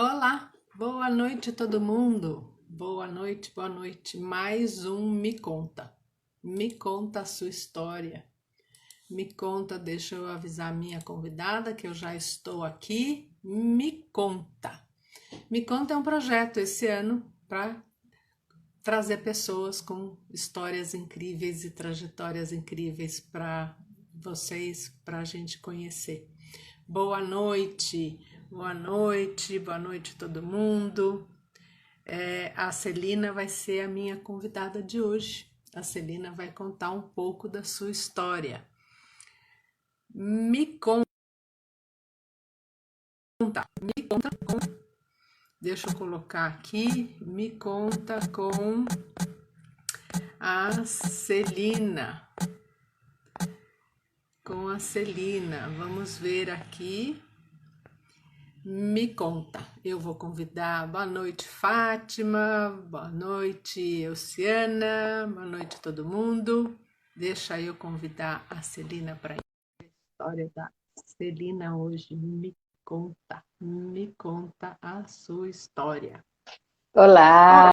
Olá, boa noite todo mundo. Boa noite, boa noite. Mais um Me Conta. Me conta a sua história. Me conta, deixa eu avisar a minha convidada que eu já estou aqui. Me conta. Me conta é um projeto esse ano para trazer pessoas com histórias incríveis e trajetórias incríveis para vocês, para a gente conhecer. Boa noite, boa noite, boa noite todo mundo. A Celina vai ser a minha convidada de hoje. A Celina vai contar um pouco da sua história. Me conta, me conta com. Deixa eu colocar aqui. Me conta com a Celina. Com a Celina. Vamos ver aqui. Me conta, eu vou convidar. Boa noite, Fátima. Boa noite, Euciana. Boa noite, todo mundo. Deixa eu convidar a Celina para a história da Celina hoje. Me conta a sua história. Olá,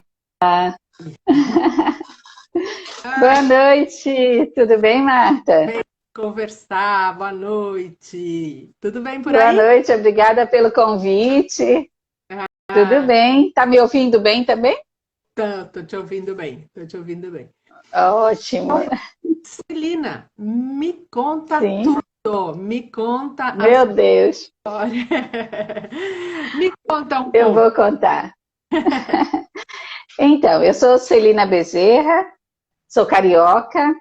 boa noite, tudo bem, Marta? Vem conversar, boa noite. Tudo bem por Boa aí? noite, obrigada pelo convite. Tudo Ah, bem? Tá me ouvindo bem também? tô te ouvindo bem, tô te ouvindo bem. Ótimo, Celina, me conta sim. tudo, me conta a Meu Deus, história. Me conta um eu pouco. vou contar. Então, eu sou Celina Bezerra, sou carioca,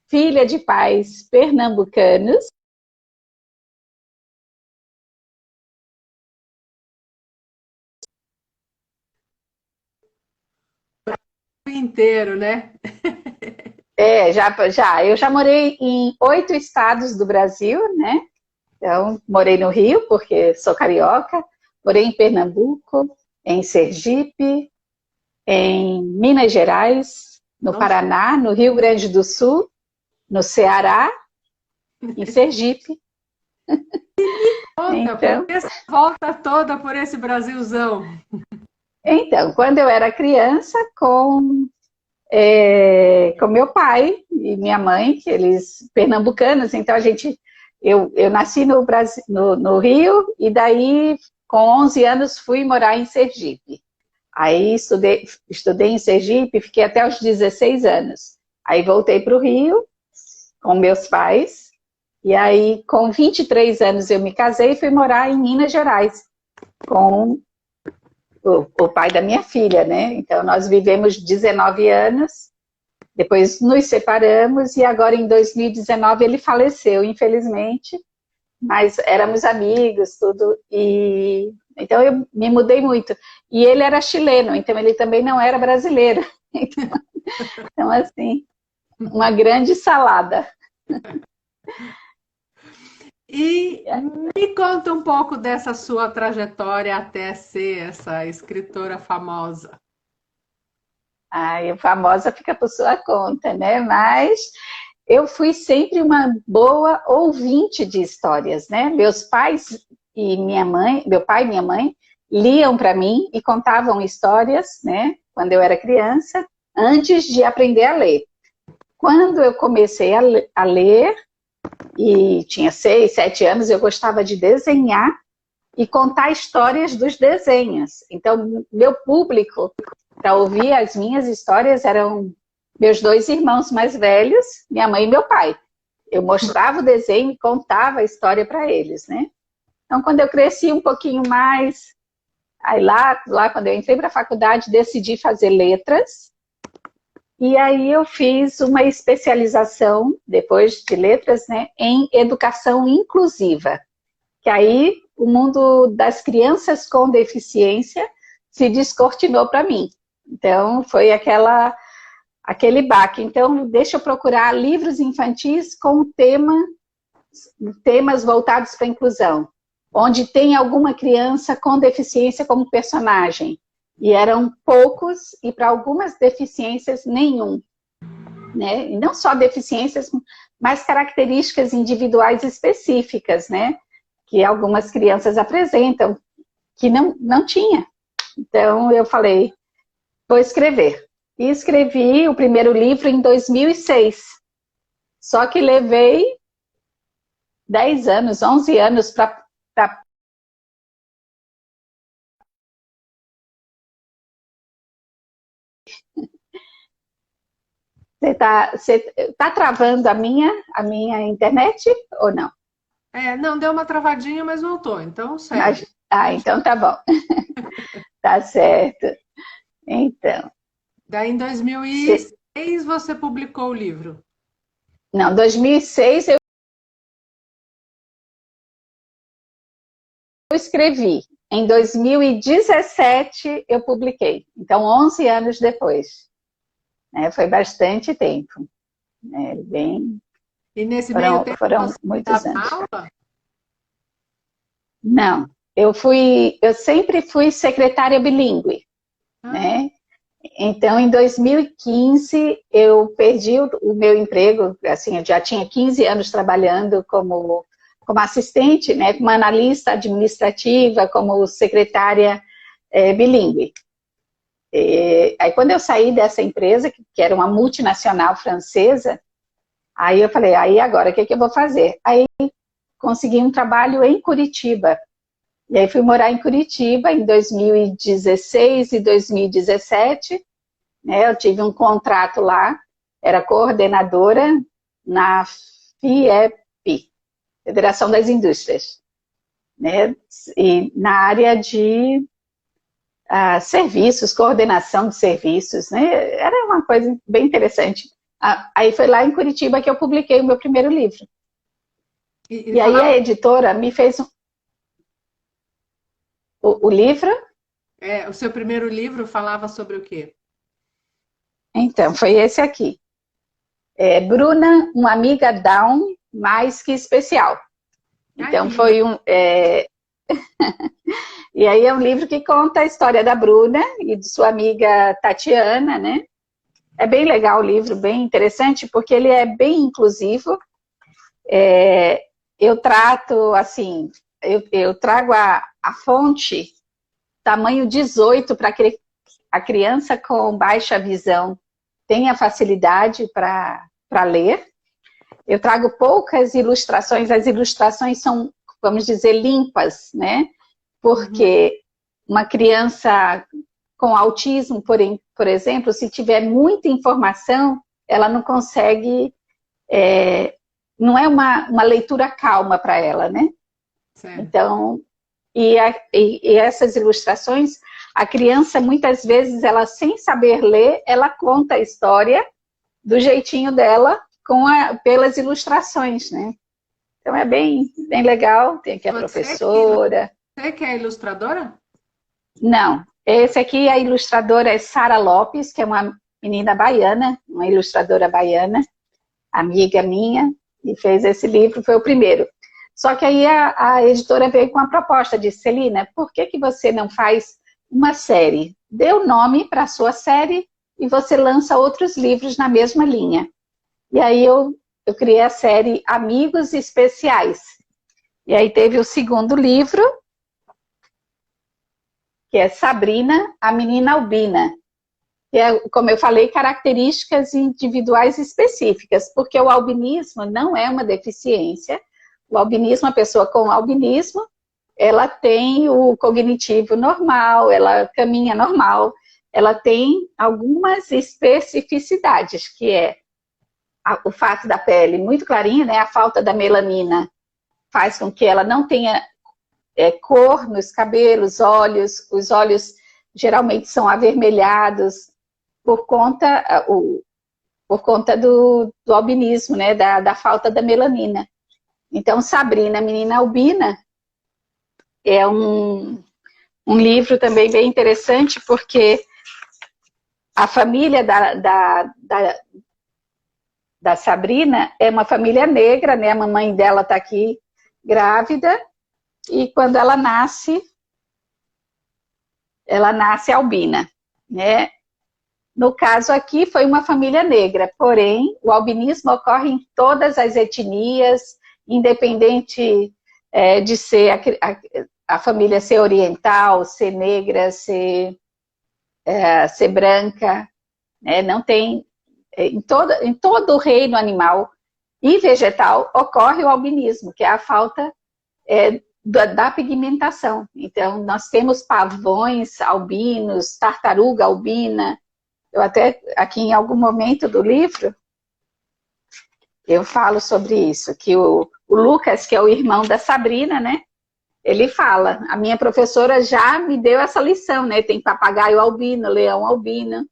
filha de pais pernambucanos. Inteiro, né? Eu já morei em 8 estados do Brasil, né? Então, morei no Rio, porque sou carioca, morei em Pernambuco, em Sergipe, em Minas Gerais, no Nossa, Paraná, no Rio Grande do Sul, no Ceará, em Sergipe. conta, por Então, que essa volta toda por esse Brasilzão? quando eu era criança, com meu pai e minha mãe, que eles pernambucanos, então eu nasci no Brasil, no Rio, e daí, com 11 anos, fui morar em Sergipe. Aí estudei em Sergipe, fiquei até os 16 anos. Aí voltei para o Rio com meus pais, e aí com 23 anos eu me casei e fui morar em Minas Gerais com o pai da minha filha, né? Então nós vivemos 19 anos, depois nos separamos e agora em 2019 ele faleceu, infelizmente, mas éramos amigos, tudo, e então eu me mudei muito. E ele era chileno, então ele também não era brasileiro. Então, assim, uma grande salada. E me conta um pouco dessa sua trajetória até ser essa escritora famosa. Aí, a famosa fica por sua conta, né? Mas eu fui sempre uma boa ouvinte de histórias, né? Meus pais e minha mãe, meu pai e minha mãe, liam para mim e contavam histórias, né? Quando eu era criança, antes de aprender a ler. Quando eu comecei a ler, e tinha 6, 7 anos, eu gostava de desenhar e contar histórias dos desenhos. Então, meu público para ouvir as minhas histórias eram meus 2 irmãos mais velhos, minha mãe e meu pai. Eu mostrava o desenho e contava a história para eles, né? Então, quando eu cresci um pouquinho mais, aí lá quando eu entrei para a faculdade, decidi fazer letras. E aí eu fiz uma especialização, depois de letras, né, em educação inclusiva. Que aí o mundo das crianças com deficiência se descortinou para mim. Então, foi aquele baque. Então, deixa eu procurar livros infantis com temas voltados para a inclusão, onde tem alguma criança com deficiência como personagem. E eram poucos, e para algumas deficiências, nenhum. Né? E não só deficiências, mas características individuais específicas, né? Que algumas crianças apresentam. que não tinha. Então, eu falei, vou escrever. E escrevi o primeiro livro em 2006. Só que levei 10 anos, 11 anos para... Você tá travando a minha internet ou não? Não, deu uma travadinha, mas voltou, então segue. Então tá bom. Tá certo. Então, Daí em 2006 você publicou o livro. não, 2006 eu escrevi. Em 2017 eu publiquei. Então, 11 anos depois. Foi bastante tempo. E nesse meio tempo foram você muitos dava anos. aula? Não, eu sempre fui secretária bilíngue, né? Então, em 2015, eu perdi o meu emprego, assim, eu já tinha 15 anos trabalhando como assistente, né, como analista administrativa, como secretária bilíngue. Aí, quando eu saí dessa empresa, que era uma multinacional francesa, aí eu falei, aí agora, o que eu vou fazer? Aí, consegui um trabalho em Curitiba. E aí, fui morar em Curitiba em 2016 e 2017, né, eu tive um contrato lá, era coordenadora na FIEP, Federação das Indústrias, né, e na área de serviços, coordenação de serviços, né, era uma coisa bem interessante. Aí foi lá em Curitiba que eu publiquei o meu primeiro livro. E aí a editora me fez o livro. O seu primeiro livro falava sobre o quê? Então, foi esse aqui. Bruna, uma amiga Down mais que especial. Então, foi um... E aí é um livro que conta a história da Bruna e de sua amiga Tatiana, né? É bem legal o livro, bem interessante, porque ele é bem inclusivo. Eu trato, assim, eu trago a fonte tamanho 18 para que a criança com baixa visão tenha facilidade para ler. Eu trago poucas ilustrações, as ilustrações são, vamos dizer, limpas, né? Porque uma criança com autismo, por exemplo, se tiver muita informação, ela não consegue, não é uma leitura calma para ela, né? Certo. Então, e essas ilustrações, a criança, muitas vezes, ela sem saber ler, ela conta a história do jeitinho dela, pelas ilustrações, né? Então é bem legal, tem aqui a professora. Você que é ilustradora? Não, esse aqui, a ilustradora é Sara Lopes, que é uma menina baiana, uma ilustradora baiana, amiga minha, e fez esse livro, foi o primeiro. Só que aí a editora veio com uma proposta, disse, Celina, por que você não faz uma série? Dê o nome para a sua série e você lança outros livros na mesma linha. E aí eu criei a série Amigos Especiais. E aí teve o segundo livro, que é Sabrina, a Menina Albina. Que é, como eu falei, características individuais específicas, porque o albinismo não é uma deficiência. O albinismo, a pessoa com albinismo, ela tem o cognitivo normal, ela caminha normal, ela tem algumas especificidades, que é o fato da pele muito clarinha, né? A falta da melanina faz com que ela não tenha cor nos cabelos, olhos. Os olhos geralmente são avermelhados por conta do albinismo, né? Da falta da melanina. Então, Sabrina, a Menina Albina, é um livro também bem interessante, porque a família da Sabrina é uma família negra, né? A mamãe dela está aqui grávida, e quando ela nasce albina, né? No caso aqui, foi uma família negra, porém, o albinismo ocorre em todas as etnias, independente de ser a família ser oriental, ser negra, ser branca, né? Não tem, em todo o reino animal e vegetal ocorre o albinismo, que é a falta da pigmentação. Então, nós temos pavões albinos, tartaruga albina. Eu até, aqui em algum momento do livro, eu falo sobre isso, que o Lucas, que é o irmão da Sabrina, né? Ele fala, a minha professora já me deu essa lição, né? Tem papagaio albino, leão albino,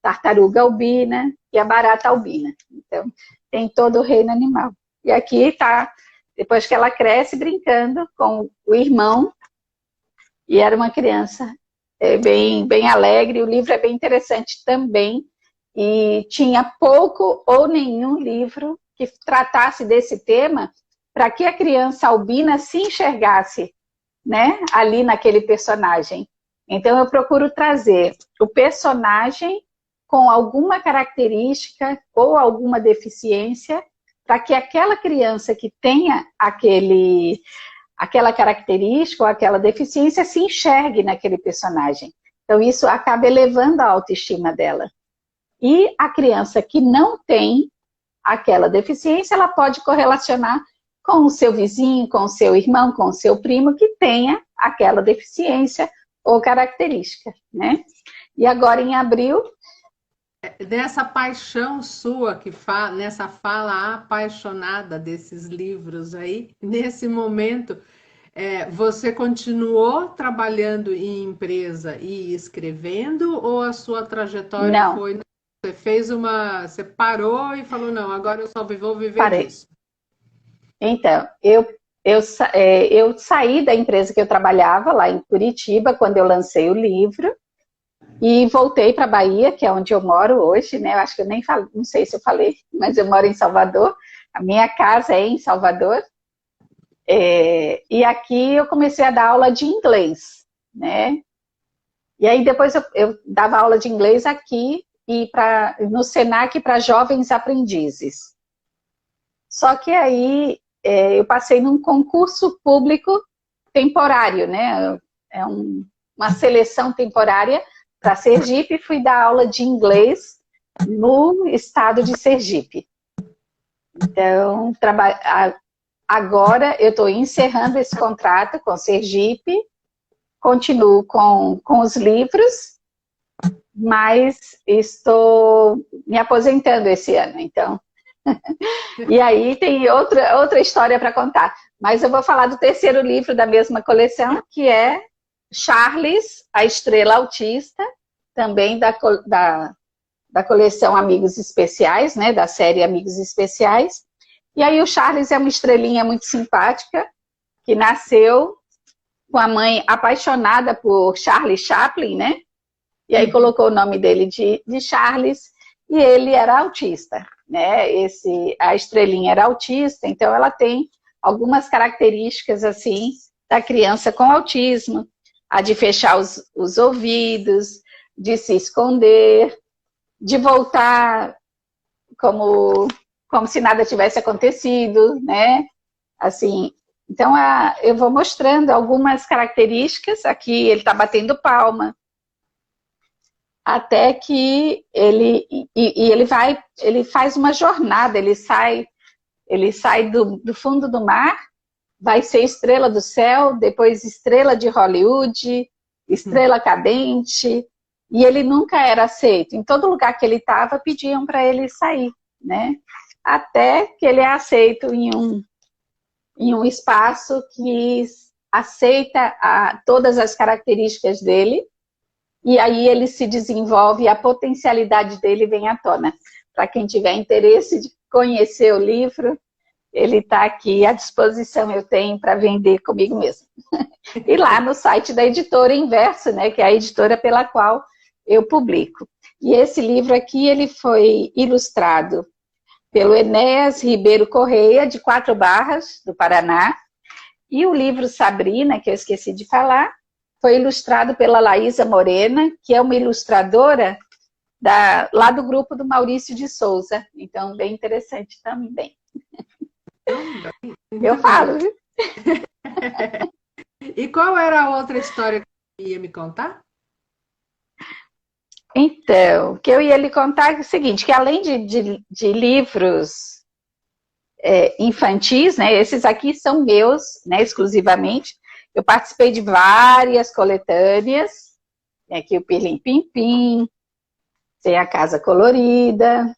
tartaruga albina e a barata albina. Então, tem todo o reino animal. E aqui está, depois que ela cresce, brincando com o irmão, e era uma criança bem alegre. O livro é bem interessante também, e tinha pouco ou nenhum livro que tratasse desse tema, para que a criança albina se enxergasse, né, ali naquele personagem. Então, eu procuro trazer o personagem com alguma característica ou alguma deficiência, para que aquela criança que tenha aquela característica ou aquela deficiência se enxergue naquele personagem. Então, isso acaba elevando a autoestima dela. E a criança que não tem aquela deficiência, ela pode correlacionar com o seu vizinho, com o seu irmão, com o seu primo, que tenha aquela deficiência ou característica, né? E agora, em abril... Dessa paixão sua, nessa fala apaixonada desses livros aí, nesse momento, você continuou trabalhando em empresa e escrevendo, ou a sua trajetória Não. foi... Você parou e falou, não, agora eu só vou viver Parei. disso. Então, eu saí da empresa que eu trabalhava lá em Curitiba, quando eu lancei o livro, e voltei para a Bahia, que é onde eu moro hoje, né? Eu acho que eu nem falei, não sei se eu falei, mas eu moro em Salvador. A minha casa é em Salvador. E aqui eu comecei a dar aula de inglês, né? E aí depois eu dava aula de inglês aqui e no Senac para jovens aprendizes. Só que aí eu passei num concurso público temporário, né? Uma seleção temporária para Sergipe, fui dar aula de inglês no estado de Sergipe. Então, agora eu estou encerrando esse contrato com Sergipe, continuo com os livros, mas estou me aposentando esse ano, então. E aí tem outra história para contar. Mas eu vou falar do terceiro livro da mesma coleção, que é Charles, a Estrela Autista, também da coleção Amigos Especiais, né, da série Amigos Especiais. E aí o Charles é uma estrelinha muito simpática, que nasceu com a mãe apaixonada por Charlie Chaplin, né? E aí colocou o nome dele de Charles, e ele era autista, né? A estrelinha era autista, então ela tem algumas características, assim, da criança com autismo, a de fechar os ouvidos, de se esconder, de voltar como se nada tivesse acontecido, né? Assim, então eu vou mostrando algumas características. Aqui ele está batendo palma, até que ele faz uma jornada, ele sai do fundo do mar, vai ser estrela do céu, depois estrela de Hollywood, estrela cadente, e ele nunca era aceito. Em todo lugar que ele estava, pediam para ele sair, né? Até que ele é aceito em um espaço que aceita todas as características dele, e aí ele se desenvolve e a potencialidade dele vem à tona. Para quem tiver interesse de conhecer o livro, ele está aqui à disposição, eu tenho para vender comigo mesmo. E lá no site da editora Inverso, né, que é a editora pela qual eu publico. E esse livro aqui, ele foi ilustrado pelo Enéas Ribeiro Correia, de 4 Barras, do Paraná. E o livro Sabrina, que eu esqueci de falar, foi ilustrado pela Laísa Morena, que é uma ilustradora lá do grupo do Maurício de Souza. Então, bem interessante também. Eu falo, viu? E qual era a outra história que ia me contar? Então, o que eu ia lhe contar é o seguinte, que além de livros infantis, né, esses aqui são meus, né, exclusivamente, eu participei de várias coletâneas, tem aqui o Pirlim Pim Pim, tem a Casa Colorida,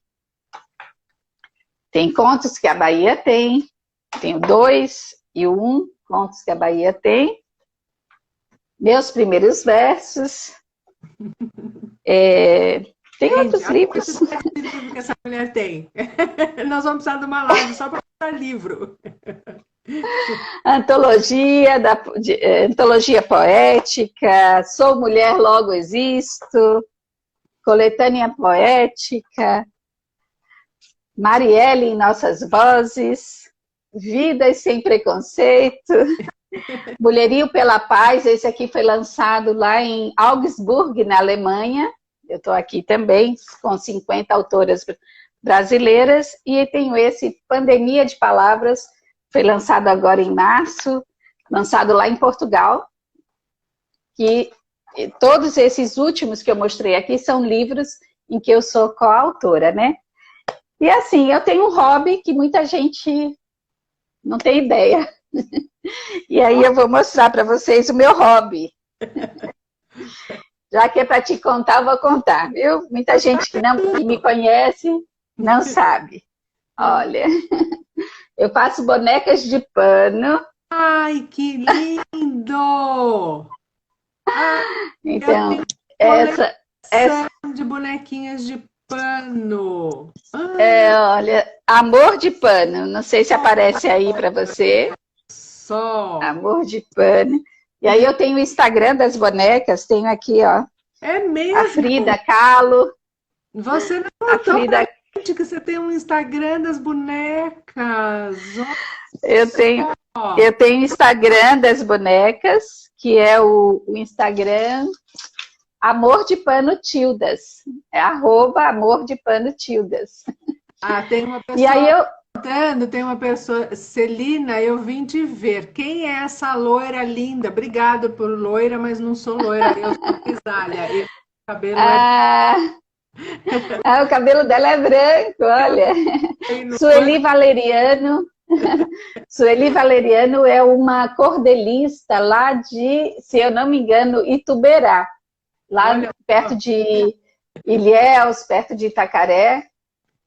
tem Contos que a Bahia tem, tem o 2 e o 1, Contos que a Bahia tem, meus primeiros versos, tem Gente, outros a livros. quantidade de livro que essa mulher tem. Nós vamos precisar de uma live só para contar livro. Antologia poética, Sou Mulher, Logo Existo, Coletânea Poética, Marielle em Nossas Vozes, Vidas Sem Preconceito, Mulherio pela Paz, esse aqui foi lançado lá em Augsburg, na Alemanha, eu estou aqui também, com 50 autoras brasileiras, e tenho esse Pandemia de Palavras, foi lançado agora em março, lançado lá em Portugal, que todos esses últimos que eu mostrei aqui são livros em que eu sou coautora, né? E assim, eu tenho um hobby que muita gente não tem ideia. E aí eu vou mostrar para vocês o meu hobby. Já que é para te contar, eu vou contar, viu? Muita gente que me conhece não sabe. Olha, eu faço bonecas de pano. Ai, que lindo! Ai, eu Então, tenho essa coleção de bonequinhas de pano. olha, Amor de Pano. Não sei se aparece aí para você. Só. Amor de Pano. E aí eu tenho o Instagram das bonecas, tenho aqui, ó, É a mesmo? Frida Kahlo, Você não a contou pra Frida, gente que você tem um Instagram das bonecas. eu tenho, Ó, eu tenho o Instagram das bonecas, que é o Instagram Amor de Pano Tildas, é @Amor de Pano Tildas. tem uma E aí pessoa eu, perguntando, tem uma pessoa, Celina, eu vim te ver. Quem é essa loira linda? Obrigado por loira, mas não sou loira, eu sou grisalha. E o cabelo é ah, o cabelo dela é branco, olha. bem loiro. Sueli Valeriano. Sueli Valeriano é uma cordelista lá de, se eu não me engano, Ituberá, lá Olha perto só. de Ilhéus, perto de Itacaré.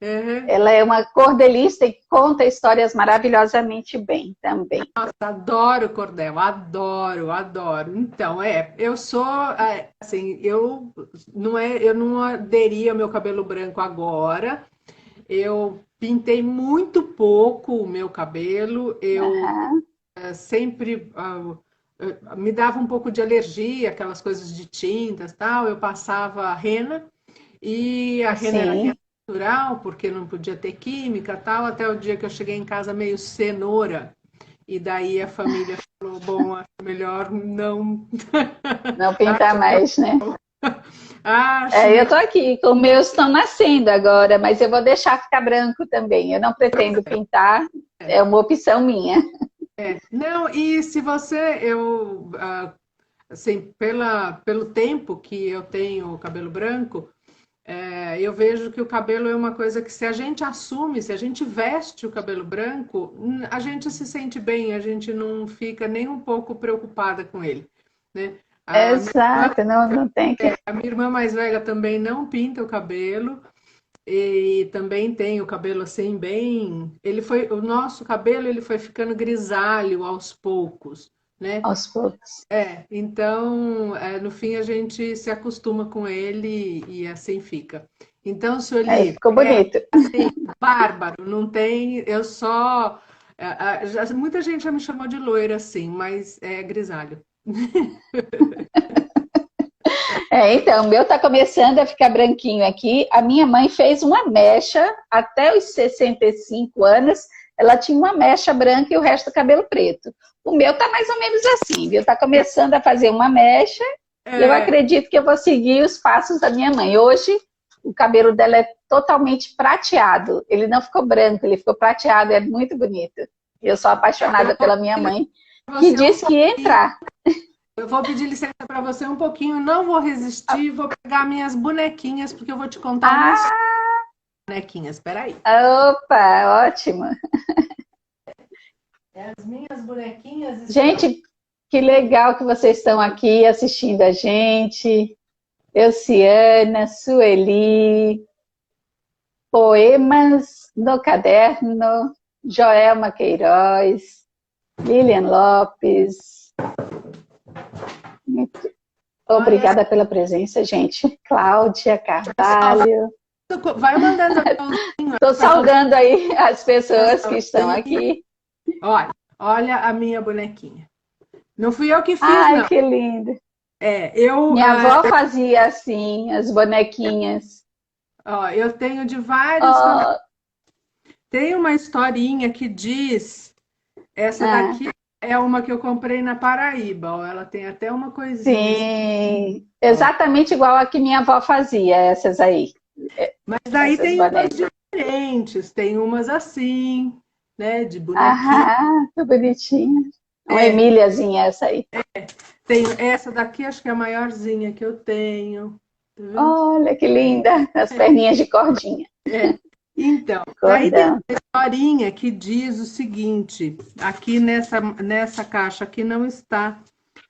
Uhum. Ela é uma cordelista e conta histórias maravilhosamente bem também. Nossa, adoro cordel, adoro, adoro. Então, eu sou, assim, eu não aderi ao meu cabelo branco agora. Eu pintei muito pouco o meu cabelo. Eu Uhum, sempre me dava um pouco de alergia, aquelas coisas de tintas, tal. Eu passava rena e a rena era rena sim. natural, porque não podia ter química, tal. Até o dia que eu cheguei em casa meio cenoura. E daí a família falou, bom, acho melhor não. Não pintar mais, né? Acho Eu tô melhor. aqui, com meus estão nascendo agora, mas eu vou deixar ficar branco também. Eu não pretendo pintar, é uma opção minha. Não, e se você, assim, pelo tempo que eu tenho o cabelo branco, eu vejo que o cabelo é uma coisa que se a gente assume, se a gente veste o cabelo branco, a gente se sente bem, a gente não fica nem um pouco preocupada com ele, né? A minha irmã, Exato, não, não tem que. a minha irmã mais velha também não pinta o cabelo e também tem o cabelo assim bem, o nosso cabelo ele foi ficando grisalho aos poucos, né? Aos poucos. Então, no fim a gente se acostuma com ele e assim fica. Então, Aí Sueli, ficou bonito. bárbaro, não tem, eu só, muita gente já me chamou de loira assim, mas é grisalho. Então, o meu tá começando a ficar branquinho aqui. A minha mãe fez uma mecha até os 65 anos. Ela tinha uma mecha branca e o resto do cabelo preto. O meu tá mais ou menos assim, viu? Tá começando a fazer uma mecha e eu É, acredito que eu vou seguir os passos da minha mãe. Hoje, o cabelo dela é totalmente prateado. Ele não ficou branco, ele ficou prateado, é muito bonito. Eu sou apaixonada pela minha mãe que disse que ia entrar. Eu vou pedir licença para você um pouquinho, não vou resistir, vou pegar minhas bonequinhas, porque eu vou te contar uma história. Bonequinhas, peraí. Opa, ótimo. As minhas bonequinhas estão... Gente, que legal que vocês estão aqui assistindo a gente. Elciana, Sueli, Poemas no Caderno, Joelma Queiroz, Lilian Lopes. Muito obrigada pela presença, gente. Cláudia Carvalho. Vai mandando. Estou saudando aí as pessoas que estão aqui. Olha a minha bonequinha. Não fui eu que fiz, Ai, não. que lindo. Minha avó fazia assim, as bonequinhas. Eu tenho de vários. Tem uma historinha que diz... Essa daqui é uma que eu comprei na Paraíba. Ela tem até uma coisinha. Sim, exatamente igual a que minha avó fazia, essas aí. Mas daí essas tem bonecas umas diferentes. Tem umas assim, né? De bonequinha. Que bonitinha. Uma Emíliazinha essa aí. Tenho essa daqui, acho que é a maiorzinha que eu tenho. Tá, olha que linda, as perninhas de cordinha. Então, daí tem uma historinha que diz o seguinte, aqui nessa caixa aqui não está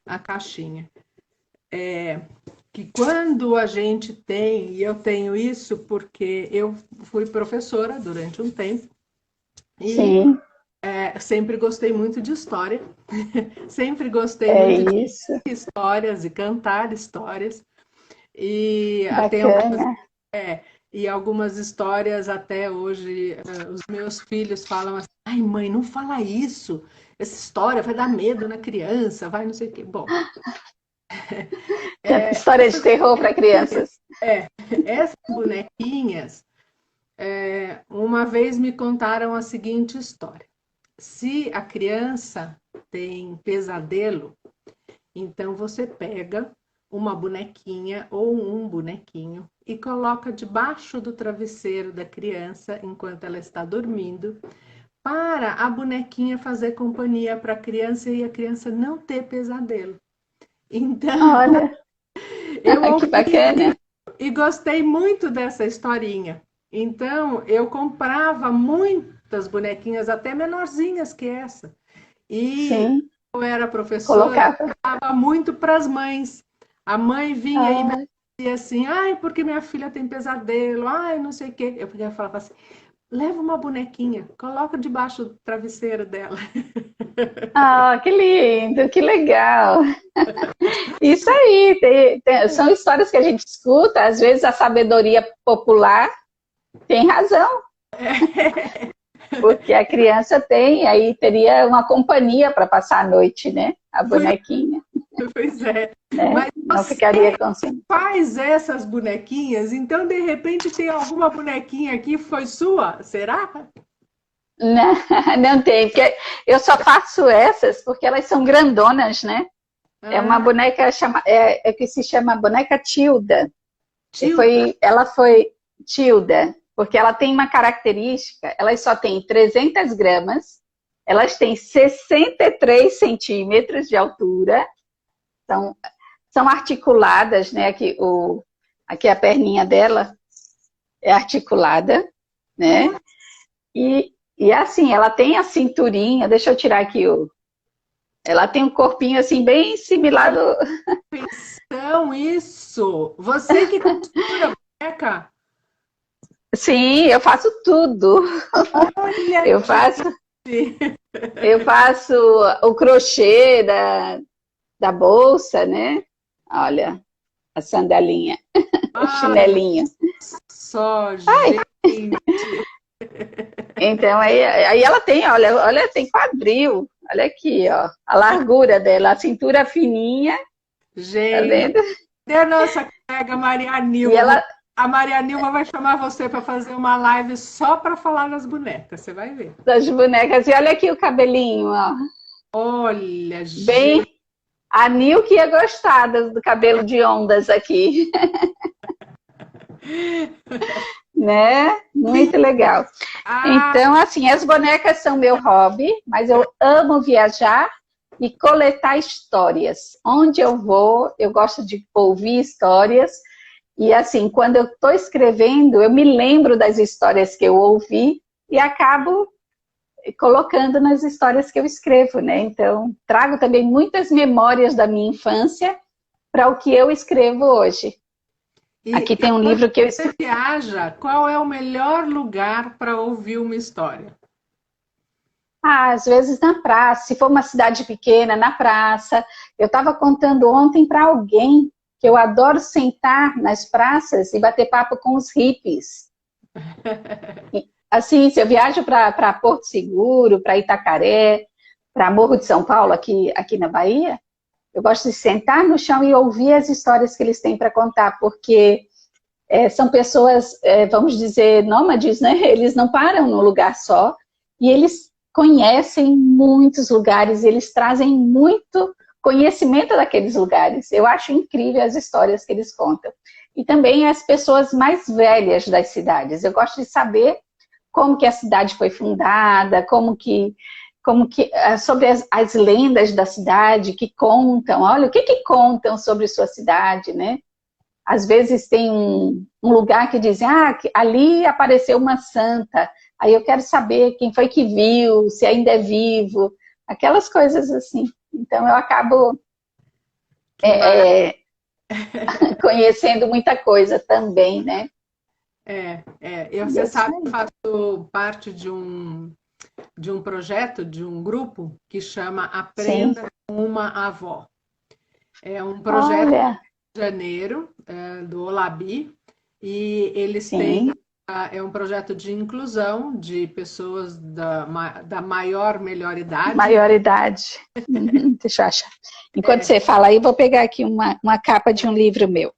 a caixinha. Que quando a gente tem, e eu tenho isso porque eu fui professora durante um tempo, e Sim. Sempre gostei muito de história, sempre gostei muito de histórias e cantar histórias, e até algumas histórias até hoje, os meus filhos falam assim, ai mãe, não fala isso, essa história vai dar medo na criança, vai não sei o quê. Bom, história de terror para crianças. Essas bonequinhas, uma vez me contaram a seguinte história. Se a criança tem pesadelo, então você pega uma bonequinha ou um bonequinho e coloca debaixo do travesseiro da criança enquanto ela está dormindo, para a bonequinha fazer companhia para a criança e a criança não ter pesadelo. Então, olha, que bacana. E gostei muito dessa historinha. Então, eu comprava muitas bonequinhas, até menorzinhas que essa. E eu era professora, eu dava muito para as mães. A mãe vinha e me dizia assim, ai, porque minha filha tem pesadelo, ai, não sei o quê. Eu falava assim, leva uma bonequinha, coloca debaixo do travesseiro dela. Que lindo, que legal. Isso aí, são histórias que a gente escuta, às vezes a sabedoria popular tem razão. Porque a criança tem, aí teria uma companhia para passar a noite, né? A bonequinha. Pois é. Né? Mas não ficaria com faz essas bonequinhas, então de repente tem alguma bonequinha aqui que foi sua? Será? Não tem, porque eu só faço essas porque elas são grandonas, né? É uma boneca que se chama boneca Tilda. Ela foi Tilda, porque ela tem uma característica, elas só têm 300 gramas, elas têm 63 centímetros de altura, são articuladas, né? Aqui a perninha dela é articulada, né? E assim, ela tem a cinturinha, deixa eu tirar aqui ela tem um corpinho assim bem similar do... Então, isso! Você que costura boneca? Sim, eu faço tudo. Olha, eu faço o crochê da bolsa, né? Olha, a sandalinha, o chinelinho. Só, gente! Então, aí ela tem, olha, tem quadril. Olha aqui, ó, a largura dela, a cintura fininha. Gente, tá vendo? E a nossa colega Maria Nilva. A Maria Nilva vai chamar você para fazer uma live só para falar das bonecas, você vai ver. Das bonecas. E olha aqui o cabelinho, ó. Olha, bem, gente. A Nil que ia gostar do cabelo de ondas aqui. Né? Muito legal. Então, assim, as bonecas são meu hobby, mas eu amo viajar e coletar histórias. Onde eu vou, eu gosto de ouvir histórias. E assim, quando eu estou escrevendo, eu me lembro das histórias que eu ouvi e acabo colocando nas histórias que eu escrevo, né? Então, trago também muitas memórias da minha infância para o que eu escrevo hoje. Aqui tem um livro que eu escrevi. Você viaja, qual é o melhor lugar para ouvir uma história? Às vezes na praça, se for uma cidade pequena, na praça. Eu estava contando ontem para alguém que eu adoro sentar nas praças e bater papo com os hippies. Assim, se eu viajo para Porto Seguro, para Itacaré, para Morro de São Paulo, aqui na Bahia, eu gosto de sentar no chão e ouvir as histórias que eles têm para contar, porque são pessoas, vamos dizer, nômades, né? Eles não param num lugar só e eles conhecem muitos lugares, eles trazem muito conhecimento daqueles lugares. Eu acho incrível as histórias que eles contam. E também as pessoas mais velhas das cidades. Eu gosto de saber como que a cidade foi fundada, sobre as lendas da cidade que contam. Olha, o que contam sobre sua cidade, né? Às vezes tem um lugar que dizem, ali apareceu uma santa. Aí eu quero saber quem foi que viu, se ainda é vivo, aquelas coisas assim. Então eu acabo conhecendo muita coisa também, né? Você sabe que eu faço parte de um projeto, de um grupo que chama Aprenda com uma Avó. É um projeto do Rio de Janeiro, do Olabi, e eles têm, é um projeto de inclusão de pessoas da melhor idade. Maior idade. Deixa eu achar. Enquanto você fala aí, vou pegar aqui uma capa de um livro meu.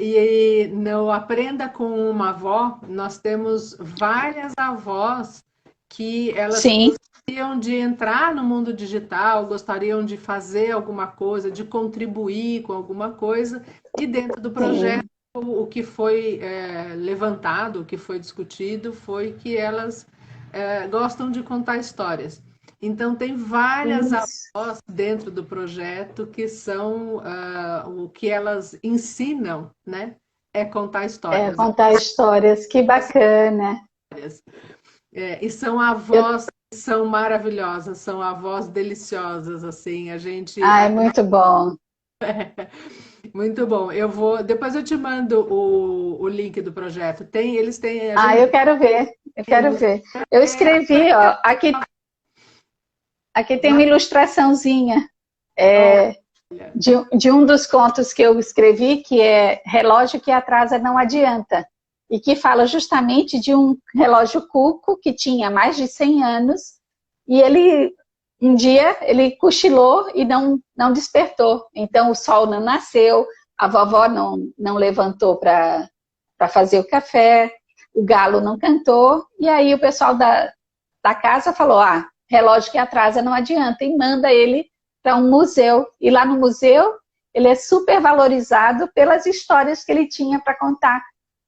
E no Aprenda com uma Avó, nós temos várias avós que elas gostariam de entrar no mundo digital, gostariam de fazer alguma coisa, de contribuir com alguma coisa, e dentro do projeto o que foi levantado, o que foi discutido foi que elas gostam de contar histórias. Então tem várias avós dentro do projeto que são o que elas ensinam, né? É contar histórias. Contar histórias, que bacana. E são avós que são maravilhosas, são avós deliciosas, assim, a gente... É muito bom. Muito bom. Depois eu te mando o link do projeto. Eles têm... eu quero ver, Eu escrevi, ó, aqui tem uma ilustraçãozinha de um dos contos que eu escrevi, que é Relógio que Atrasa Não Adianta, e que fala justamente de um relógio cuco que tinha mais de 100 anos, e um dia ele cochilou e não despertou. Então o sol não nasceu, a vovó não levantou para fazer o café, o galo não cantou, e aí o pessoal da casa falou, relógio que atrasa não adianta, e manda ele para um museu. E lá no museu ele é super valorizado pelas histórias que ele tinha para contar.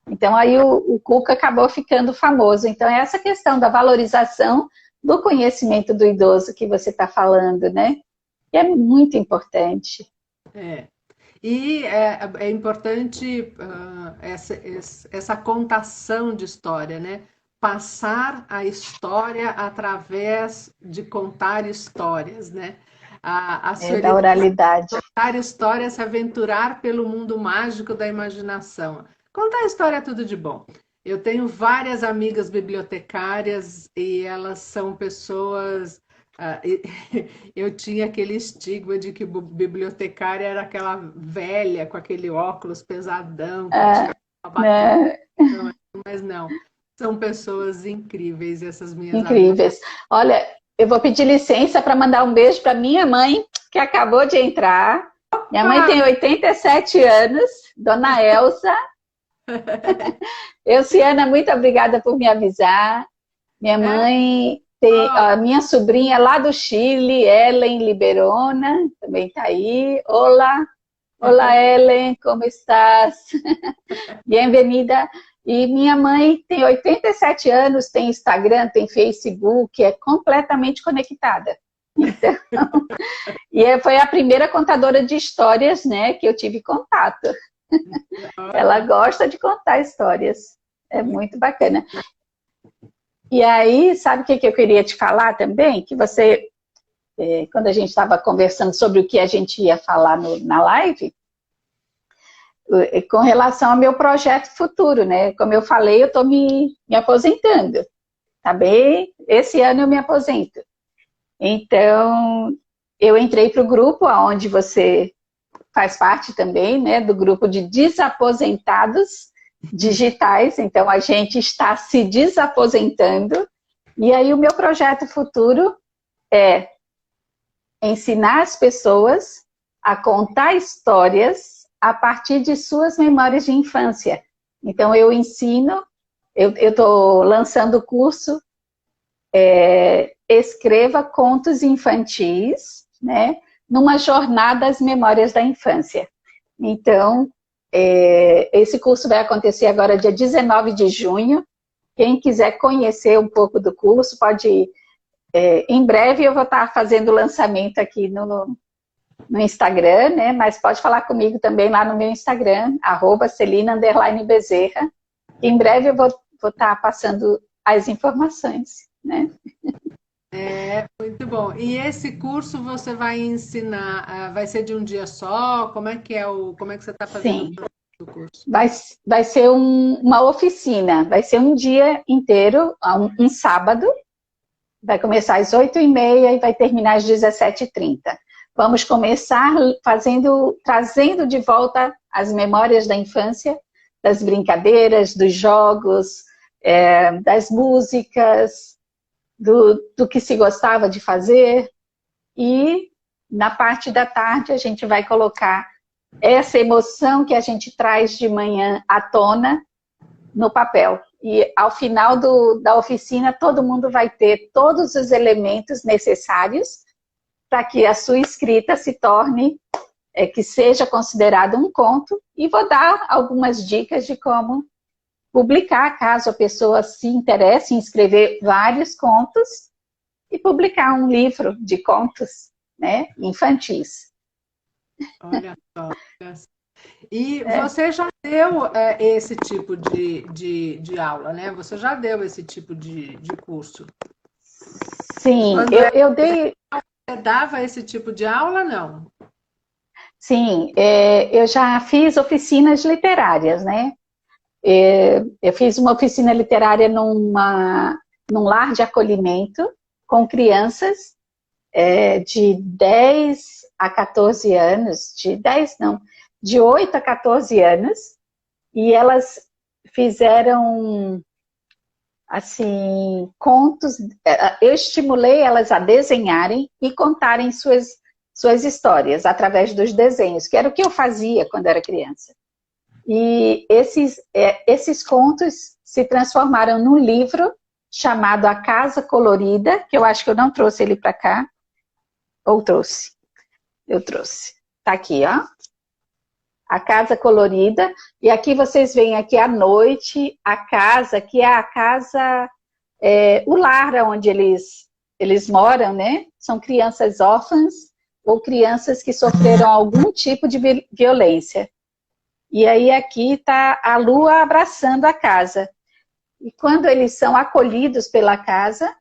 Então aí o Cuca acabou ficando famoso. Então é essa questão da valorização do conhecimento do idoso que você está falando, né? E é muito importante. E é importante essa contação de história, né? Passar a história através de contar histórias, né? Da oralidade. Contar histórias, se aventurar pelo mundo mágico da imaginação. Contar história é tudo de bom. Eu tenho várias amigas bibliotecárias e elas são pessoas... eu tinha aquele estigma de que bibliotecária era aquela velha com aquele óculos pesadão. Mas não. São pessoas incríveis, essas minhas incríveis. Amigas. Olha, eu vou pedir licença para mandar um beijo para minha mãe, que acabou de entrar. Minha mãe tem 87 anos, Dona Elsa. Elciana, muito obrigada por me avisar. Minha mãe tem a minha sobrinha lá do Chile, Ellen Liberona, também está aí. Olá, Ellen, como estás? Bem-vinda. E minha mãe tem 87 anos, tem Instagram, tem Facebook, é completamente conectada. Então, e foi a primeira contadora de histórias, né, que eu tive contato. Ela gosta de contar histórias. É muito bacana. E aí, sabe o que eu queria te falar também? Que você, quando a gente estava conversando sobre o que a gente ia falar na live, com relação ao meu projeto futuro, né? Como eu falei, eu estou me aposentando, tá bem? Esse ano eu me aposento. Então, eu entrei para o grupo, onde você faz parte também, né? Do grupo de desaposentados digitais. Então, a gente está se desaposentando. E aí, o meu projeto futuro é ensinar as pessoas a contar histórias a partir de suas memórias de infância. Então, eu ensino, eu estou lançando o curso Escreva Contos Infantis, né, numa jornada às memórias da infância. Então, esse curso vai acontecer agora dia 19 de junho. Quem quiser conhecer um pouco do curso, pode ir. Em breve eu vou estar fazendo o lançamento aqui no Instagram, né? Mas pode falar comigo também lá no meu Instagram, @Celina_Bezerra. Em breve eu vou estar passando as informações, né? Muito bom. E esse curso você vai ensinar, vai ser de um dia só? Como é que você está fazendo Sim. o curso? Vai ser uma oficina, vai ser um dia inteiro, um sábado. Vai começar às 8h30 e vai terminar às 17h30. Vamos começar trazendo de volta as memórias da infância, das brincadeiras, dos jogos, das músicas, do que se gostava de fazer. E na parte da tarde a gente vai colocar essa emoção que a gente traz de manhã à tona no papel. E ao final da oficina, todo mundo vai ter todos os elementos necessários para que a sua escrita se torne, que seja considerado um conto, e vou dar algumas dicas de como publicar, caso a pessoa se interesse em escrever vários contos, e publicar um livro de contos, né, infantis. Olha só. E você já deu esse tipo de aula, né? Você já deu esse tipo de curso? Sim, Quando eu dei... você dava esse tipo de aula, não? Sim, eu já fiz oficinas literárias, né? Eu fiz uma oficina literária num lar de acolhimento com crianças de 10 a 14 anos, de 8 a 14 anos, e elas fizeram, assim, contos. Eu estimulei elas a desenharem e contarem suas histórias através dos desenhos, que era o que eu fazia quando era criança. E esses contos se transformaram num livro chamado A Casa Colorida, que eu acho que eu não trouxe ele para cá. Ou trouxe? Eu trouxe. Tá aqui, ó. A Casa Colorida. E aqui vocês veem aqui à noite a casa, que é a casa, o lar onde eles moram, né? São crianças órfãs ou crianças que sofreram algum tipo de violência. E aí aqui está a lua abraçando a casa. E quando eles são acolhidos pela casa,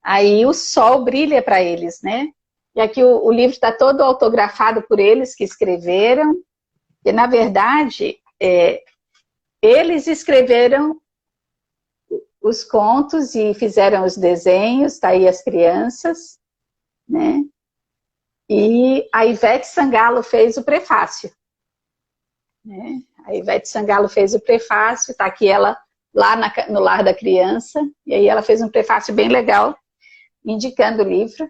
aí o sol brilha para eles, né? E aqui o livro está todo autografado por eles que escreveram. E, na verdade, eles escreveram os contos e fizeram os desenhos, está aí as crianças, né? E a Ivete Sangalo fez o prefácio. Né? A Ivete Sangalo fez o prefácio, está aqui ela lá no Lar da Criança, e aí ela fez um prefácio bem legal, indicando o livro,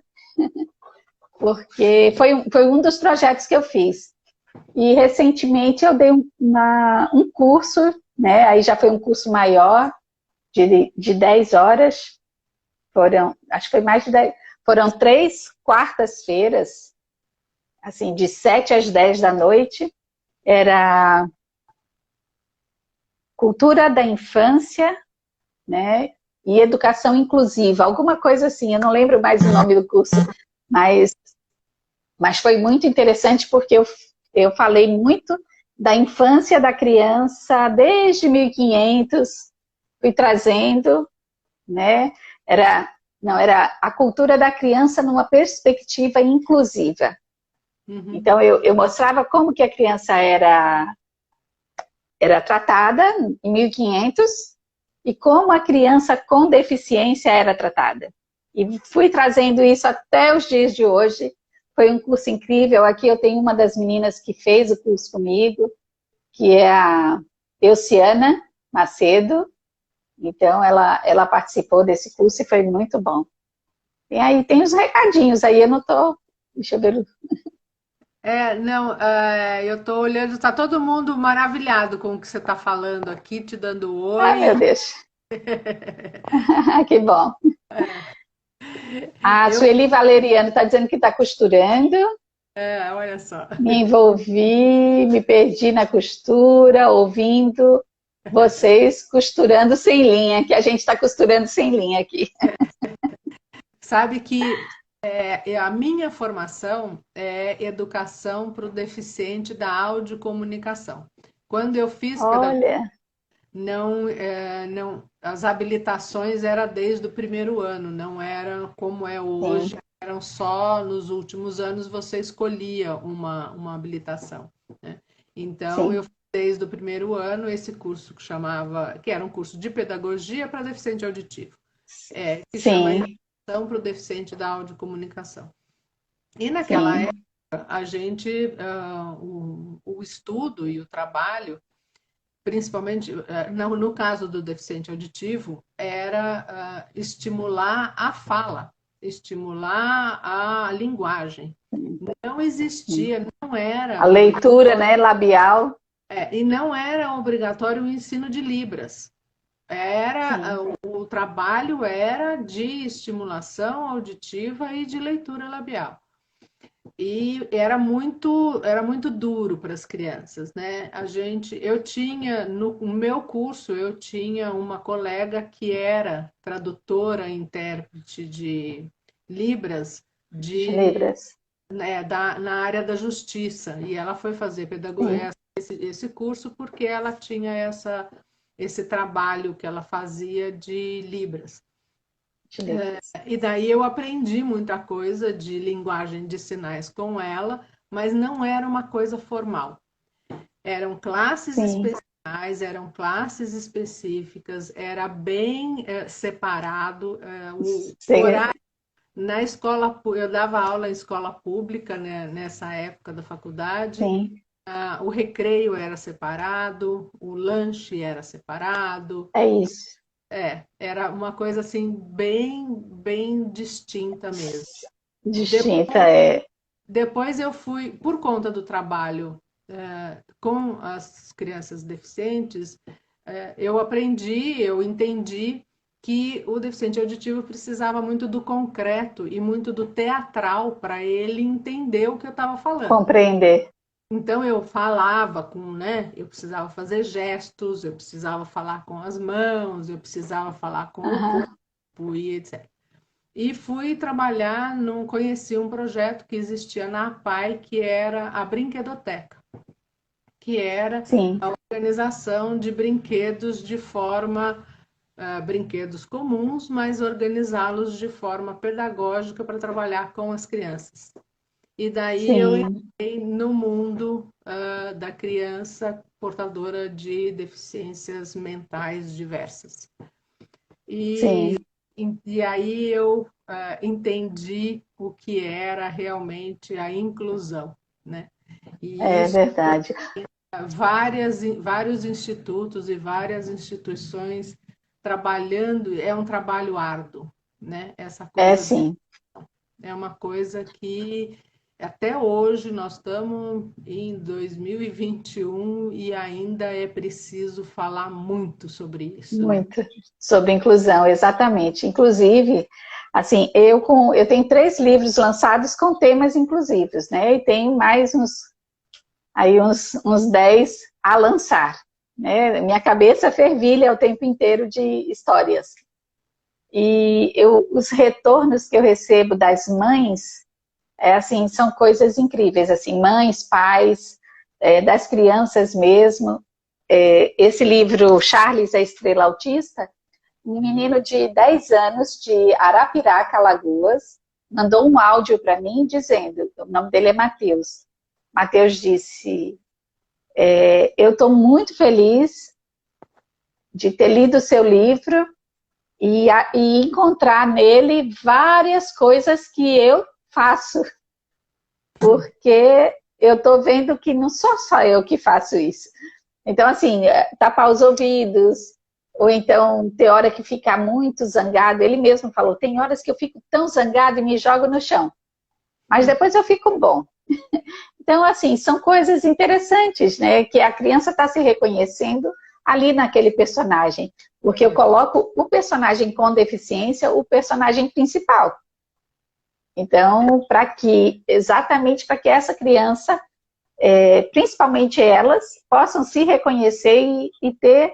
porque foi um dos projetos que eu fiz. E recentemente eu dei um curso, né? Aí já foi um curso maior, de 10 horas, acho que foi mais de 10, foram 3 quartas-feiras, assim, de 7 às 10 da noite, era cultura da infância, né? e educação inclusiva, alguma coisa assim, eu não lembro mais o nome do curso, mas, mas foi muito interessante porque eu falei muito da infância da criança desde 1500, fui trazendo, né? Era a cultura da criança numa perspectiva inclusiva. Uhum. Então, eu mostrava como que a criança era tratada em 1500 e como a criança com deficiência era tratada. E fui trazendo isso até os dias de hoje. Foi um curso incrível. Aqui eu tenho uma das meninas que fez o curso comigo, que é a Euciana Macedo. Então, ela participou desse curso e foi muito bom. E aí tem os recadinhos, aí eu não tô... Deixa eu ver. Não, eu tô olhando, tá todo mundo maravilhado com o que você tá falando aqui, te dando Ai, oi. meu Deus. Que bom. A Eu, Sueli Valeriano está dizendo que está costurando. olha só. Me envolvi, me perdi na costura, ouvindo vocês costurando sem linha, que a gente está costurando sem linha aqui. Sabe que a minha formação é educação para o deficiente da audiocomunicação. Quando eu fiz pedagogia, Olha, não, as habilitações era desde o primeiro ano, não era como é hoje, sim, eram só nos últimos anos você escolhia uma habilitação, né? Então eu sim, fiz desde o primeiro ano esse curso que era um curso de pedagogia para deficiente auditivo, que chama sim, Educação para o Deficiente da Audiocomunicação. E naquela sim. época a gente, o estudo e o trabalho principalmente no caso do deficiente auditivo, era estimular a fala, estimular a linguagem. Não existia, não A era leitura, obrigatório, né, labial. e não era obrigatório o ensino de Libras. Sim, O trabalho era de estimulação auditiva e de leitura labial. E era muito duro para as crianças, né? Eu tinha no meu curso eu tinha uma colega que era tradutora, intérprete de Libras Libras. na área da justiça e ela foi fazer Sim, pedagogia esse curso porque ela tinha esse trabalho que ela fazia de Libras. de Libras. E daí eu aprendi muita coisa de linguagem de sinais com ela, mas não era uma coisa formal. Eram classes Sim, especiais, eram classes específicas, era bem separado. O sim, horário na escola, eu dava aula em escola pública, né, nessa época da faculdade. sim. O recreio era separado, o lanche era separado. É isso. Era uma coisa assim bem distinta mesmo. Distinta, Depois, é. depois eu fui, por conta do trabalho com as crianças deficientes, eu entendi que o deficiente auditivo precisava muito do concreto e muito do teatral para ele entender o que eu estava falando. Compreender. Então eu falava né? Eu precisava fazer gestos, eu precisava falar com as mãos, eu precisava falar com o Aham. corpo e etc. E fui trabalhar, conheci um projeto que existia na APAI, que era a Brinquedoteca, que era Sim, a organização de brinquedos de forma, brinquedos comuns, mas organizá-los de forma pedagógica para trabalhar com as crianças. E daí eu sim, entrei no mundo da criança portadora de deficiências mentais diversas. E, sim. e aí eu entendi o que era realmente a inclusão, né? E É isso, verdade. vários institutos e várias instituições trabalhando, é um trabalho árduo, né? Essa É coisa sim. é uma coisa que até hoje nós estamos em 2021 e ainda é preciso falar muito sobre isso, né? Muito sobre inclusão, exatamente. Inclusive, assim, eu tenho 3 livros lançados com temas inclusivos, né? E tem mais uns 10 a lançar, né? Minha cabeça fervilha o tempo inteiro de histórias. E os retornos que eu recebo das mães, assim, são coisas incríveis, assim, mães, pais, das crianças mesmo. Esse livro, Charles, a Estrela Autista, um menino de 10 anos, de Arapiraca, Alagoas, mandou um áudio para mim dizendo, o nome dele é Matheus. Matheus disse, eu estou muito feliz de ter lido o seu livro e encontrar nele várias coisas que eu faço, porque eu estou vendo que não sou só eu que faço isso. Então, assim, tapar os ouvidos, ou então ter hora que fica muito zangado. Ele mesmo falou, tem horas que eu fico tão zangado e me jogo no chão, mas depois eu fico bom. Então, assim, são coisas interessantes, né? Que a criança está se reconhecendo ali naquele personagem, porque eu coloco o personagem com deficiência, o personagem principal. Então, exatamente para que essa criança, principalmente elas, possam se reconhecer e ter,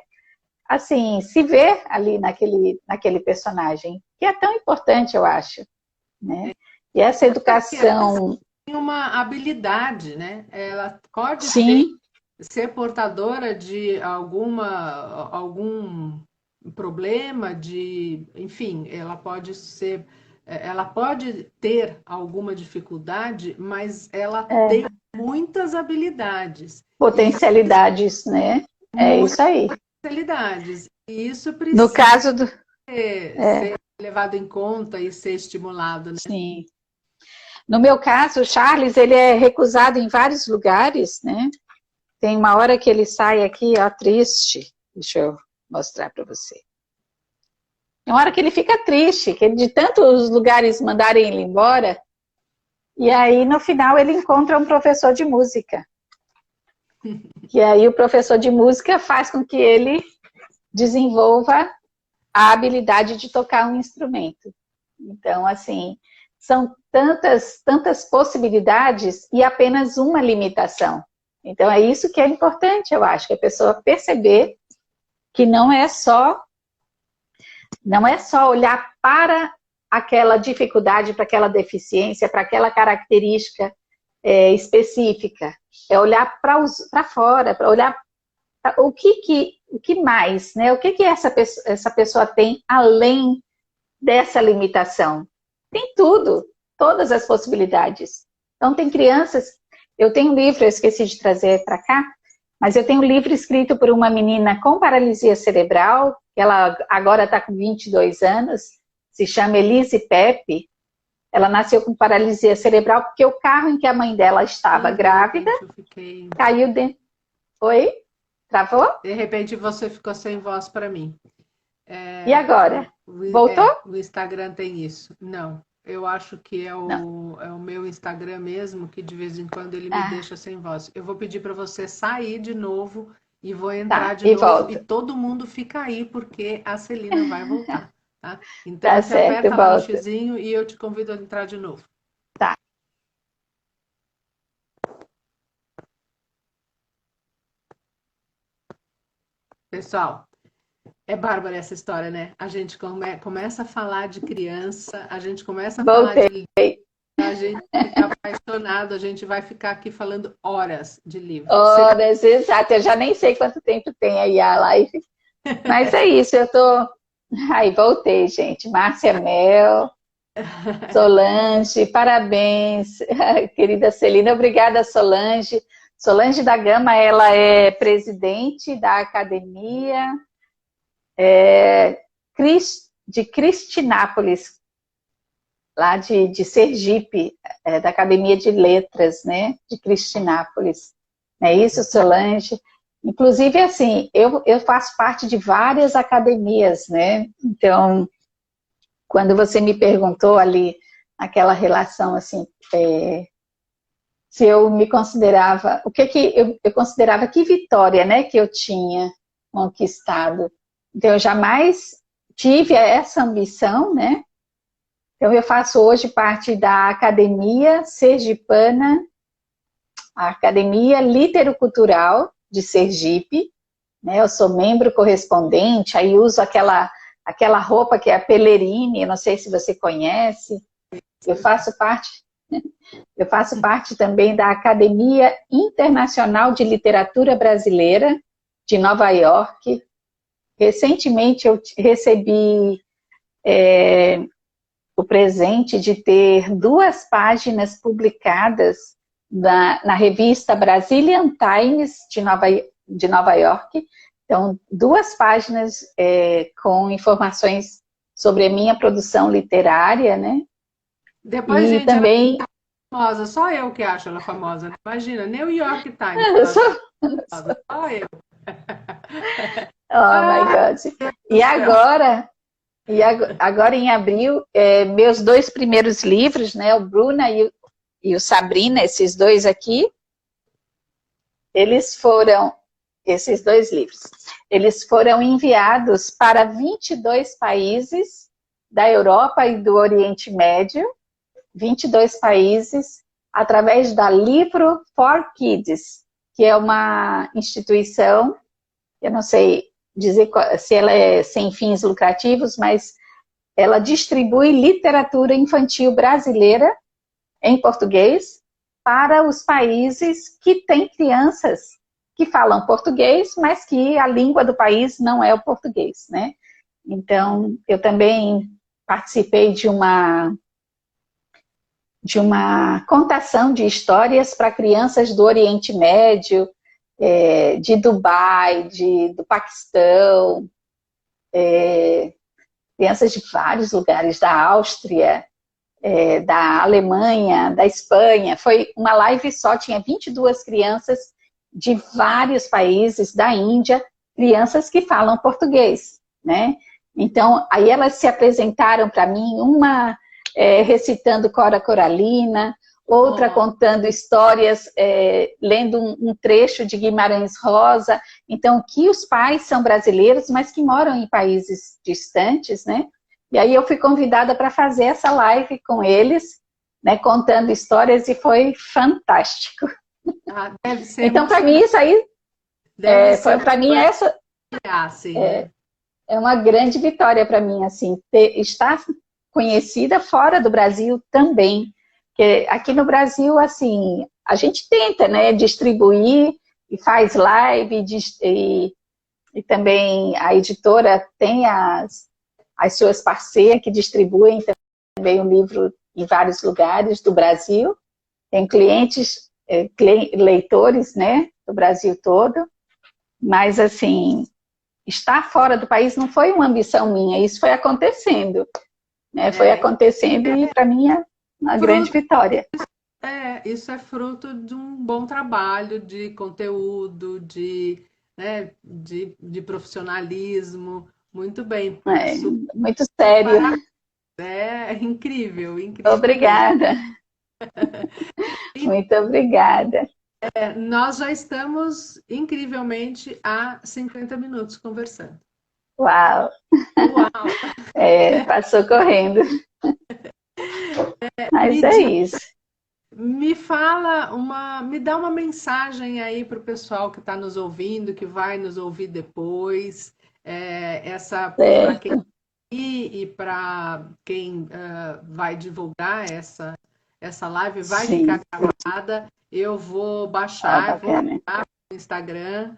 assim, se ver ali naquele personagem, que é tão importante, eu acho, né? E essa educação... Tem uma habilidade, né? Ela pode ser portadora de algum problema, enfim, ela pode ter alguma dificuldade, mas ela tem muitas habilidades. Potencialidades, né? É isso aí. Potencialidades. E isso precisa no caso ser levado em conta e ser estimulado, né? Sim. No meu caso, o Charles, ele é recusado em vários lugares, né? Tem uma hora que ele sai aqui, ó, triste. Deixa eu mostrar para você. Tem uma hora que ele fica triste, que de tantos lugares mandarem ele embora, e aí no final ele encontra um professor de música. E aí o professor de música faz com que ele desenvolva a habilidade de tocar um instrumento. Então, assim, são tantas possibilidades e apenas uma limitação. Então, é isso que é importante, eu acho, que a pessoa perceber que não é só olhar para aquela dificuldade, para aquela deficiência, para aquela característica específica. É olhar para fora, para olhar o que mais, né? O que essa pessoa tem além dessa limitação? Tem tudo, todas as possibilidades. Então, tem crianças... Eu tenho um livro, eu esqueci de trazer para cá, mas eu tenho um livro escrito por uma menina com paralisia cerebral, ela agora está com 22 anos, se chama Elise Pepe. Ela nasceu com paralisia cerebral porque o carro em que a mãe dela estava grávida caiu dentro... Oi? Travou? De repente você ficou sem voz para mim. E agora? Voltou? O Instagram tem isso. Não, eu acho que é o meu Instagram mesmo, que de vez em quando ele me deixa sem voz. Eu vou pedir para você sair de novo e vou entrar de novo. Volta. E todo mundo fica aí, porque a Celina vai voltar. Tá? Então tá você certo, aperta lá no xizinho e eu te convido a entrar de novo. Tá. Pessoal, é bárbara essa história, né? A gente começa a falar de criança, a gente começa a falar de livro, a gente fica apaixonado, a gente vai ficar aqui falando horas de livro. Horas, exato. Eu já nem sei quanto tempo tem aí a live. Mas é isso, eu tô... Aí, voltei, gente. Márcia Mel, Solange, parabéns, querida Celina. Obrigada, Solange. Solange da Gama, ela é presidente da academia de Cristinápolis, lá de Sergipe, da Academia de Letras, né, de Cristinápolis. É isso, Solange? Inclusive, assim, eu faço parte de várias academias, né? Então, quando você me perguntou ali, aquela relação, assim, se eu me considerava, eu considerava que vitória, né, que eu tinha conquistado. Então, eu jamais tive essa ambição, né? Então, eu faço hoje parte da Academia Sergipana, a Academia Literocultural de Sergipe, né? Eu sou membro correspondente, aí uso aquela aquela roupa que é a Pellerini, eu não sei se você conhece. Eu faço parte também da Academia Internacional de Literatura Brasileira de Nova York. Recentemente eu recebi o presente de ter 2 páginas publicadas na revista Brazilian Times de Nova York. Então, 2 páginas com informações sobre a minha produção literária, né? Depois, E gente, também... ela é famosa, só eu que acho ela famosa, né? Imagina, New York Times, ela é famosa, só eu. Oh my God. E agora em abril, meus 2 primeiros livros, né, o Bruna e o Sabrina, esses 2 aqui, esses 2 livros, eles foram enviados para 22 países da Europa e do Oriente Médio, 22 países, através da Livro for Kids, que é uma instituição, eu não sei dizer se ela é sem fins lucrativos, mas ela distribui literatura infantil brasileira em português para os países que têm crianças que falam português, mas que a língua do país não é o português, né? Então, eu também participei de uma contação de histórias para crianças do Oriente Médio, de Dubai, do Paquistão, crianças de vários lugares, da Áustria, da Alemanha, da Espanha. Foi uma live só, tinha 22 crianças de vários países, da Índia, crianças que falam português, né? Então, aí elas se apresentaram para mim, uma recitando Cora Coralina, outra contando histórias, lendo um trecho de Guimarães Rosa. Então, que os pais são brasileiros, mas que moram em países distantes, né? E aí eu fui convidada para fazer essa live com eles, né, contando histórias, e foi fantástico. Deve ser então, para mim, isso aí, para mim, essa assim, né? É uma grande vitória para mim, assim, estar conhecida fora do Brasil também. Porque aqui no Brasil, assim, a gente tenta, né, distribuir e faz live, e também a editora tem as suas parceiras que distribuem também o livro em vários lugares do Brasil. Tem clientes, leitores, né, do Brasil todo. Mas, assim, estar fora do país não foi uma ambição minha, isso foi acontecendo. Né? Foi acontecendo e, para mim, é uma grande vitória. Isso é fruto de um bom trabalho de conteúdo, de profissionalismo. Muito bem. Muito sério. É incrível, incrível. Obrigada. Muito obrigada. Nós já estamos incrivelmente há 50 minutos conversando. Uau! Passou correndo. Mas é isso. Me dá uma mensagem aí para o pessoal que está nos ouvindo, que vai nos ouvir depois, para quem e para quem vai divulgar essa live, vai ficar gravada. Eu vou baixar, vou mandar no Instagram,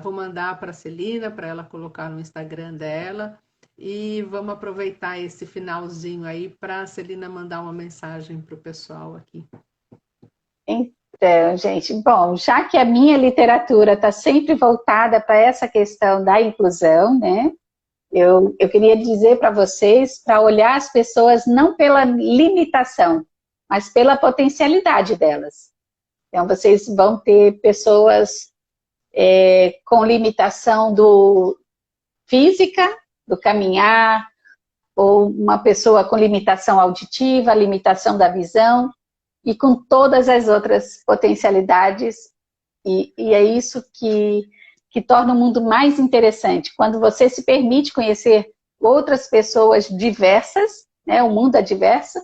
vou mandar para a Celina, para ela colocar no Instagram dela. E vamos aproveitar esse finalzinho aí para a Celina mandar uma mensagem para o pessoal aqui. Então, gente, bom, já que a minha literatura está sempre voltada para essa questão da inclusão, né? Eu queria dizer para vocês para olhar as pessoas não pela limitação, mas pela potencialidade delas. Então, vocês vão ter pessoas com limitação física, do caminhar, ou uma pessoa com limitação auditiva, limitação da visão, e com todas as outras potencialidades, e é isso que torna o mundo mais interessante. Quando você se permite conhecer outras pessoas diversas, né, o mundo é diverso,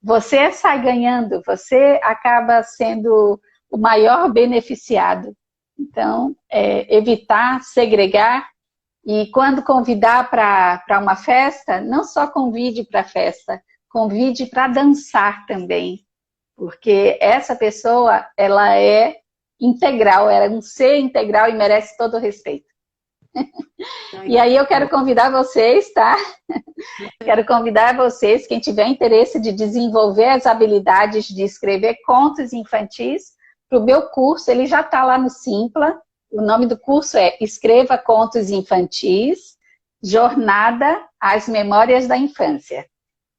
você sai ganhando, você acaba sendo o maior beneficiado. Então, evitar segregar E quando convidar para uma festa, não só convide para a festa, convide para dançar também. Porque essa pessoa, ela é integral, ela é um ser integral e merece todo o respeito. E aí eu quero convidar vocês, tá? Quero convidar vocês, quem tiver interesse de desenvolver as habilidades de escrever contos infantis, para o meu curso, ele já está lá no Simpla. O nome do curso é Escreva Contos Infantis, Jornada às Memórias da Infância.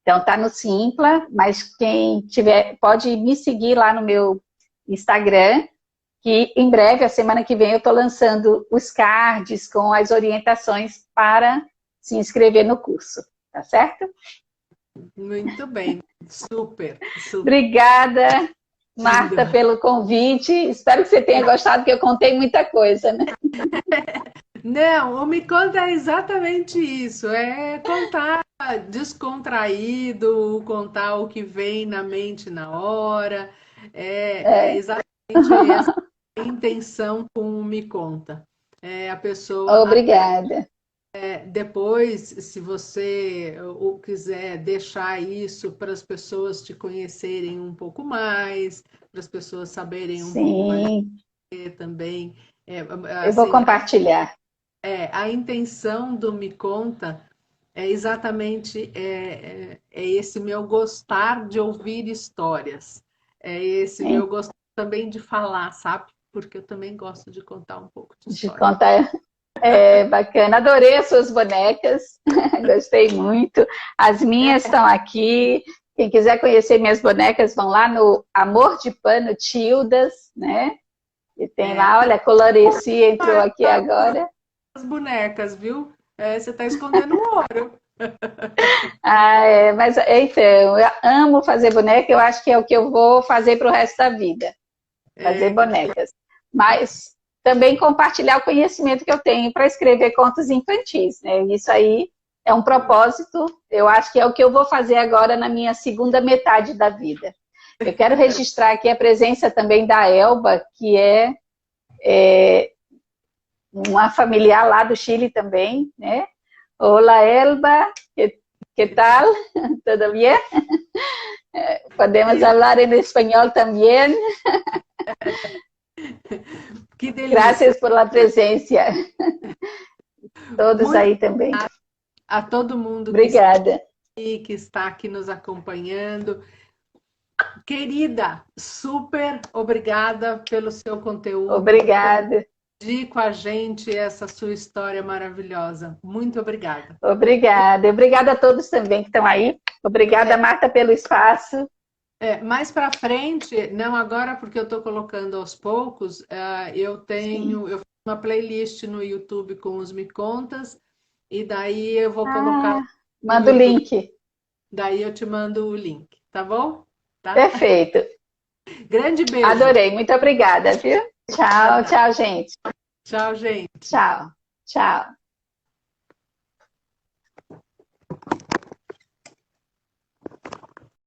Então está no Simpla, mas quem tiver pode me seguir lá no meu Instagram, que em breve, a semana que vem, eu estou lançando os cards com as orientações para se inscrever no curso, tá certo? Muito bem, super, super. Obrigada, Marta, pelo convite. Espero que você tenha gostado, porque eu contei muita coisa, né? Não, o Me Conta é exatamente isso, é contar descontraído, contar o que vem na mente na hora, é exatamente essa a intenção com o Me Conta. A pessoa Obrigada. depois, se você ou quiser deixar isso para as pessoas te conhecerem um pouco mais, para as pessoas saberem um pouco mais de você também. Eu vou compartilhar. A intenção do Me Conta é exatamente esse meu gostar de ouvir histórias. É esse meu gostar também de falar, sabe? Porque eu também gosto de contar um pouco de história. De contar. Bacana. Adorei as suas bonecas. Gostei muito. As minhas estão aqui. Quem quiser conhecer minhas bonecas, vão lá no Amor de Pano Tildas, né? E tem lá, olha, a Coloreci entrou aqui agora. As bonecas, viu? Você está escondendo o ouro. Mas então, eu amo fazer boneca, eu acho que é o que eu vou fazer para o resto da vida. Fazer bonecas. Mas também compartilhar o conhecimento que eu tenho para escrever contos infantis, né? Isso aí é um propósito, eu acho que é o que eu vou fazer agora na minha segunda metade da vida. Eu quero registrar aqui a presença também da Elba, que é uma familiar lá do Chile também, né? Olá, Elba, que tal? Tudo bem? Podemos falar em espanhol também. Que delícia. Graças pela presença. Todos muito aí também. A todo mundo obrigada. Que está aqui nos acompanhando. Querida, super obrigada pelo seu conteúdo. Obrigada. Dividir com a gente essa sua história maravilhosa. Muito obrigada. Obrigada. Obrigada a todos também que estão aí. Obrigada, Marta, pelo espaço. Mais para frente, não agora porque eu estou colocando aos poucos, eu fiz uma playlist no YouTube com os Me Contas, e daí eu vou colocar... Manda o link. Daí eu te mando o link, tá bom? Tá? Perfeito. Grande beijo. Adorei, muito obrigada, viu? Tchau, tchau, gente. Tchau, gente. Tchau, tchau.